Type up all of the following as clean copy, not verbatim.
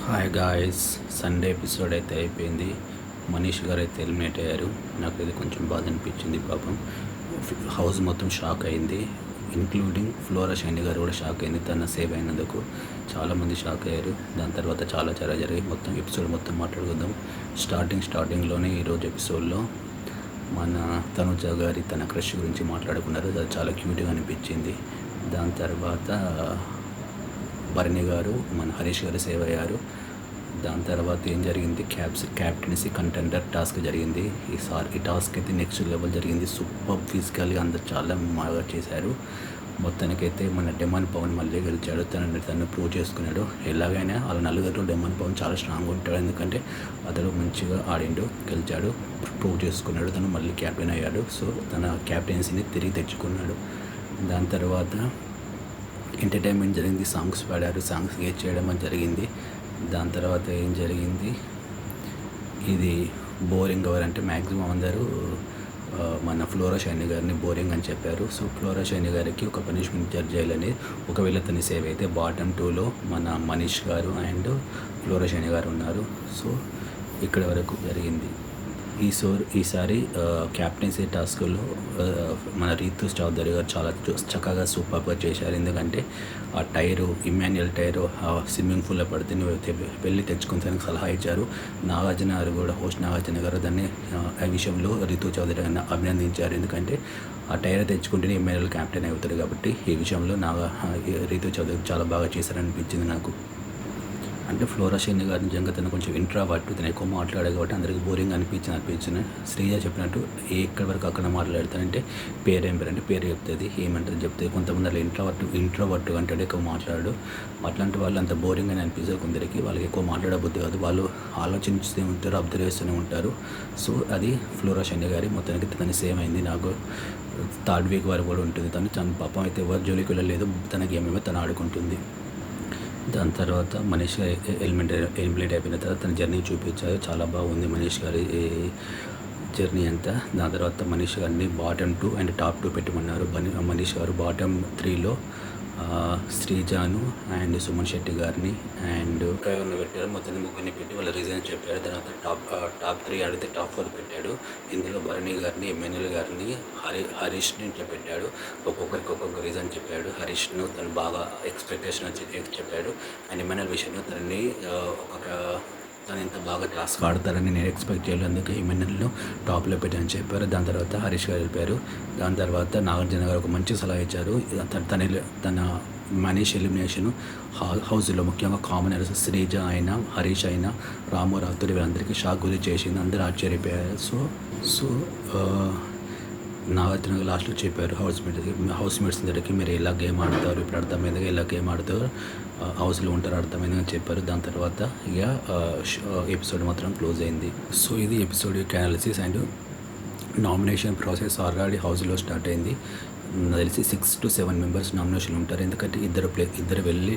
Hi guys, Sunday episode అయితే అయిపోయింది. మనీష్ గారు అయితే ఎలిమినేట్ అయ్యారు. నాకు ఇది కొంచెం బాధ అనిపించింది. పాపం హౌస్ మొత్తం షాక్ అయింది, ఇంక్లూడింగ్ ఫ్లోరా షైని గారు కూడా షాక్ అయింది. తన సేవ్ అయినందుకు చాలామంది షాక్ అయ్యారు. దాని తర్వాత చాలా జరిగాయి. మొత్తం ఎపిసోడ్ మొత్తం మాట్లాడుకుందాం. స్టార్టింగ్లోనే ఈరోజు ఎపిసోడ్లో మన తనుజ గారి తన క్రష్ గురించి మాట్లాడుకున్నారు. అది చాలా క్యూట్గా అనిపించింది. దాని తర్వాత భరణి గారు మన హరీష్ గారు సేవ్ అయ్యారు. దాని తర్వాత ఏం జరిగింది, క్యాప్టెన్సీ కంటెండర్ టాస్క్ జరిగింది. ఈ టాస్క్ అయితే నెక్స్ట్ లెవెల్ జరిగింది. సూపర్ ఫిజికల్గా అందరు చాలా బాగా చేశారు. మొత్తానికైతే మన డెమాన్ పవన్ మళ్ళీ గెలిచాడు. తను ప్రూవ్ చేసుకున్నాడు. ఎలాగైనా వాళ్ళ నలుగురు డెమాన్ పవన్ చాలా స్ట్రాంగ్ ఉంటాడు, ఎందుకంటే అతడు మంచిగా ఆడిండు, గెలిచాడు, ప్రూవ్ చేసుకున్నాడు. తను మళ్ళీ క్యాప్టెన్ అయ్యాడు. సో తన క్యాప్టెన్సీని తిరిగి తెచ్చుకున్నాడు. దాని తర్వాత ఎంటర్టైన్మెంట్ జరిగింది. సాంగ్స్ పాడారు, సాంగ్స్ గేట్ చేయడం అని జరిగింది. దాని తర్వాత ఏం జరిగింది, ఇది బోరింగ్ ఎవరంటే మ్యాక్సిమం అందరూ మన ఫ్లోరా షైని గారిని బోరింగ్ అని చెప్పారు. సో ఫ్లోరా షైని గారికి ఒక పనిష్మెంట్ జడ్జ్ చేయాలని, ఒకవేళ తను సేవ్ అయితే బాటమ్ 2లో మన మనీష్ గారు అండ్ ఫ్లోరా షైని గారు ఉన్నారు. సో ఇక్కడ వరకు జరిగింది. ఈసారి క్యాప్టెన్సీ టాస్క్లో మన రీతు చౌదరి గారు చాలా చక్కగా సూపర్గా చేశారు. ఎందుకంటే ఆ ఇమాన్యుయల్ టైరు స్విమ్మింగ్ పూల్లో పడితే నువ్వు వెళ్ళి తెచ్చుకుంటానికి సలహా ఇచ్చారు. నాగార్జున గారు కూడా, హోస్ట్ నాగార్జున గారు దాన్ని ఆ విషయంలో రీతు చౌదరి గారిని అభినందించారు. ఎందుకంటే ఆ టైర్ తెచ్చుకుంటేనే ఇమాన్యుయల్ క్యాప్టెన్ అవుతారు కాబట్టి ఈ విషయంలో రీతు చౌదరి చాలా బాగా చేశారనిపించింది నాకు. అంటే ఫ్లోరా షైని గారి నిజంగా తను కొంచెం ఇంట్రావర్ట్, తను ఎక్కువ మాట్లాడే కాబట్టి అందరికి బోరింగ్ అనిపించింది. శ్రీజ చెప్పినట్టు ఎక్కడి వరకు అక్కడ మాట్లాడతానంటే పేరు ఏం పేరు అంటే పేరు చెప్తుంది, ఏమంటారు చెప్తే. కొంతమంది అలా ఇంట్రావర్ట్ అంటే ఎక్కువ మాట్లాడు. అట్లాంటి వాళ్ళు అంత బోరింగ్ అని అనిపిస్తుంది కొందరికి. వాళ్ళకి ఎక్కువ మాట్లాడబుద్ధి కాదు, వాళ్ళు ఆలోచిస్తూనే ఉంటారు, అబ్జర్వ్ చేస్తూనే ఉంటారు. సో అది ఫ్లోరా షైని గారి మొత్తానికి తను సేమ్ అయింది. నాకు థర్డ్ వీక్ వరకు కూడా ఉంటుంది. తన పాపం అయితే ఎవరు జోలికి వెళ్ళలేదు, తన గేమ్ ఏమో తను ఆడుకుంటుంది. దాని తర్వాత మనీష్ ఎలిమినేట్ అయిపోయిన తర్వాత తన జర్నీ చూపించారు. చాలా బాగుంది మనీష్ గారి జర్నీ అంతా. దాని తర్వాత మనీష్ గారిని బాటమ్ 2 అండ్ టాప్ 2 పెట్టమన్నారు. మనీష్ గారు బాటమ్ 3లో శ్రీజాను అండ్ సుమన్ శెట్టి గారిని అండ్ ఎవరిని పెట్టారు. మొత్తం ముగ్గురిని పెట్టి వాళ్ళ రీజన్ చెప్పారు. తర్వాత టాప్ 3 అడిగితే టాప్ 4 పెట్టాడు. ఇందులో భరణి గారిని, ఎమ్మెన్యేల్ గారిని, హరీష్ని పెట్టాడు. ఒక్కొక్కరికి ఒక్కొక్క రీజన్ చెప్పాడు. హరీష్ను తను బాగా ఎక్స్పెక్టేషన్ చెప్పాడు. అండ్ ఎమ్మెన్యేల్ విషయంలో తను ఇంత బాగా టాస్క్ ఆడతారని నేను ఎక్స్పెక్ట్ చేయలేదు, అందుకే ఎమ్మెన్యేల్ను టాప్లో పెట్టని చెప్పారు. దాని తర్వాత హరీష్ గారు వెళ్ళిపోయారు. దాని తర్వాత నాగార్జున గారు ఒక మంచి సలహా ఇచ్చారు. తన మనీష్ ఎలిమినేషన్ హౌస్లో ముఖ్యంగా కామనర్స్ శ్రీజ అయినా, హరీష్ అయినా, రాము రాథోడ్ వీళ్ళందరికీ షాక్ గురి చేసింది. అందరూ ఆశ్చర్యపోయారు. సో నాగార్జున లాస్ట్లో చెప్పారు హౌస్ మేట్స్ దగ్గరికి, మీరు ఎలా గేమ్ ఆడతారు, ఇప్పుడు అర్థమైందిగా ఎలా గేమ్ ఆడతారు, హౌస్లో ఉంటారు అర్థమైందని చెప్పారు. దాని తర్వాత ఇక ఎపిసోడ్ మాత్రం క్లోజ్ అయింది. సో ఇది ఎపిసోడ్ యొక్క analysis and nomination process already హౌస్లో స్టార్ట్ అయింది. నాకు తెలిసి 6 to 7 మెంబర్స్ నామినేషన్ ఉంటారు. ఎందుకంటే ఇద్దరు వెళ్ళి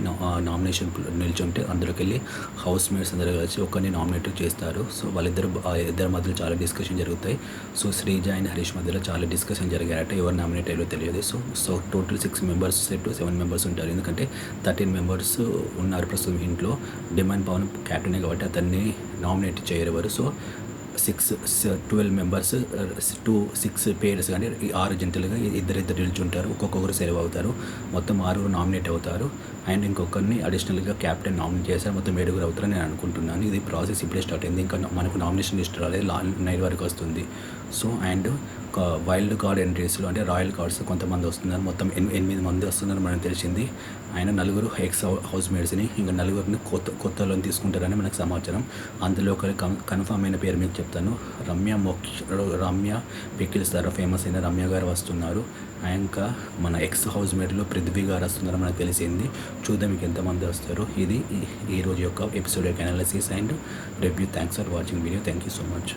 నామినేషన్ నిల్చుంటే అందులోకి వెళ్ళి హౌస్ మేట్స్ అందరూ కలిసి ఒకరిని నామినేట్ చేస్తారు. సో ఇద్దరి మధ్యలో చాలా డిస్కషన్ జరుగుతాయి. సో శ్రీజ అండ్ హరీష్ మధ్యలో చాలా డిస్కషన్ జరిగారట, ఎవరు నామినేట్ అయ్యారో తెలియదు. So total 6 members to 7 members ఉంటారు. ఎందుకంటే 13 మెంబర్స్ ఉన్నారు ప్రస్తుతం ఇంట్లో. డెమాన్ పవన్ క్యాప్టెనే కాబట్టి అతన్ని నామినేట్ చేయరు ఎవరు. సో 12 మెంబర్స్ 6 పేర్స్ కానీ 6 జంటలుగా ఇద్దరు నిల్చుంటారు. ఒక్కొక్కరు సేవ్ అవుతారు. మొత్తం 6 నామినేట్ అవుతారు. అండ్ ఇంకొకరిని అడిషనల్గా క్యాప్టెన్ నామినేట్ చేశారు. మొత్తం 7 అవుతారని నేను అనుకుంటున్నాను. ఇది ప్రాసెస్ ఇప్పుడే స్టార్ట్ అయింది. ఇంకా మనకు నామినేషన్ లిస్ట్ రాలేదు, 9 వరకు వస్తుంది. సో అండ్ వైల్డ్ కార్డ్ ఎంట్రీస్లో అంటే రాయల్ కార్డ్స్ కొంతమంది వస్తున్నారు. మొత్తం 8 మంది వస్తున్నారు మనకు తెలిసింది. ఆయన 4 ఎక్స్ హౌస్ మేట్స్ని, ఇంకా 4 కొత్తలోని తీసుకుంటారని మనకు సమాచారం. అందులో ఒకరి కన్ఫామ్ అయిన పేరు మీకు చెప్తాను. రమ్య పికిల్స్ ద్వారా ఫేమస్ అయిన రమ్య గారు వస్తున్నారు. ఇంకా మన ఎక్స్ హౌస్ మేట్లో పృథ్వీ గారు వస్తున్నారు మనకు తెలిసింది. చూద్దాం మీకు ఎంతమంది వస్తారు. ఇది ఈరోజు యొక్క ఎపిసోడ్ యొక్క analysis and review. Thanks for watching video. Thank you so much.